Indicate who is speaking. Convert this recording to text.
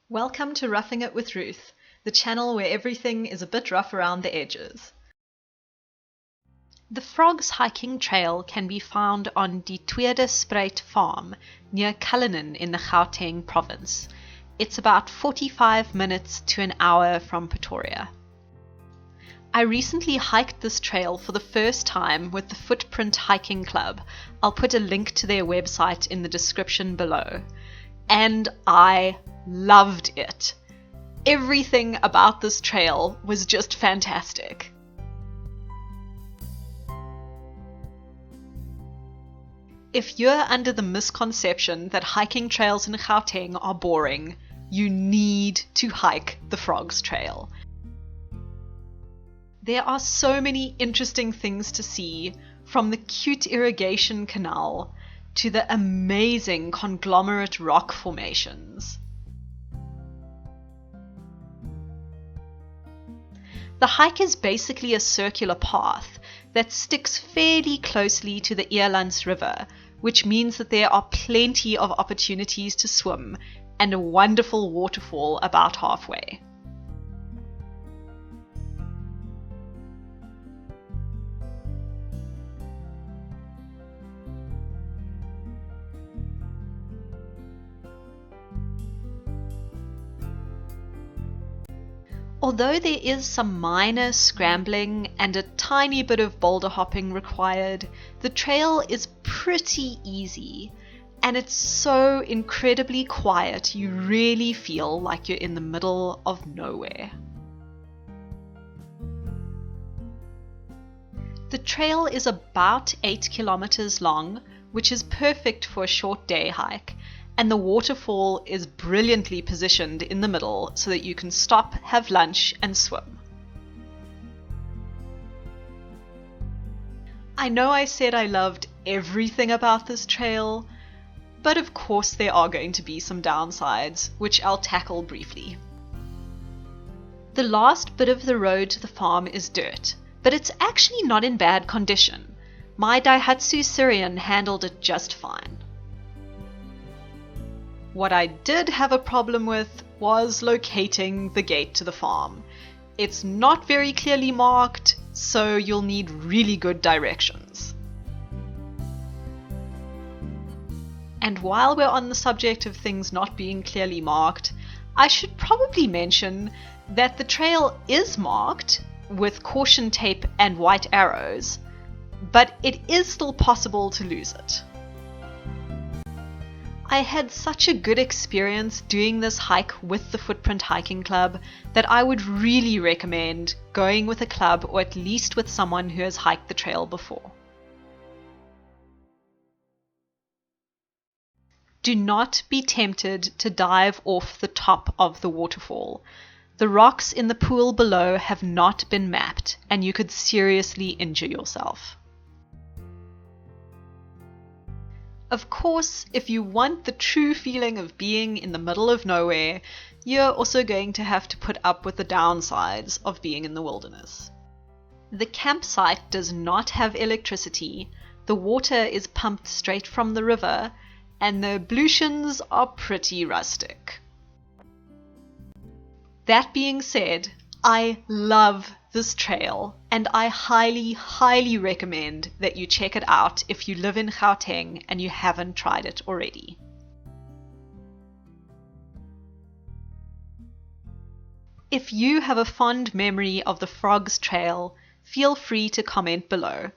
Speaker 1: Welcome to Roughing It with Ruth, the channel where everything is a bit rough around the edges. The Frogs hiking trail can be found on Die Tweede Spruit Farm near Cullinan in the Gauteng province. It's about 45 minutes to an hour from Pretoria. I recently hiked this trail for the first time with the Footprint Hiking Club. I'll put a link to their website in the description below. And I loved it. Everything about this trail was just fantastic. If you're under the misconception that hiking trails in Gauteng are boring, you need to hike the Frogs Trail. There are so many interesting things to see, from the cute irrigation canal to the amazing conglomerate rock formations. The hike is basically a circular path that sticks fairly closely to the Elands River, which means that there are plenty of opportunities to swim and a wonderful waterfall about halfway. Although there is some minor scrambling and a tiny bit of boulder hopping required, the trail is pretty easy, and it's so incredibly quiet you really feel like you're in the middle of nowhere. The trail is about 8 kilometers long, which is perfect for a short day hike, and the waterfall is brilliantly positioned in the middle so that you can stop, have lunch, and swim. I know I said I loved everything about this trail, but of course there are going to be some downsides, which I'll tackle briefly. The last bit of the road to the farm is dirt, but it's actually not in bad condition. My Daihatsu Syrian handled it just fine. What I did have a problem with was locating the gate to the farm. It's not very clearly marked, so you'll need really good directions. And while we're on the subject of things not being clearly marked, I should probably mention that the trail is marked with caution tape and white arrows, but it is still possible to lose it. I had such a good experience doing this hike with the Footprint Hiking Club that I would really recommend going with a club, or at least with someone who has hiked the trail before. Do not be tempted to dive off the top of the waterfall. The rocks in the pool below have not been mapped, and you could seriously injure yourself. Of course, if you want the true feeling of being in the middle of nowhere, you're also going to have to put up with the downsides of being in the wilderness. The campsite does not have electricity, the water is pumped straight from the river, and the ablutions are pretty rustic. That being said, I love this trail, and I highly recommend that you check it out if you live in Gauteng and you haven't tried it already. If you have a fond memory of the Frogs Trail, feel free to comment below.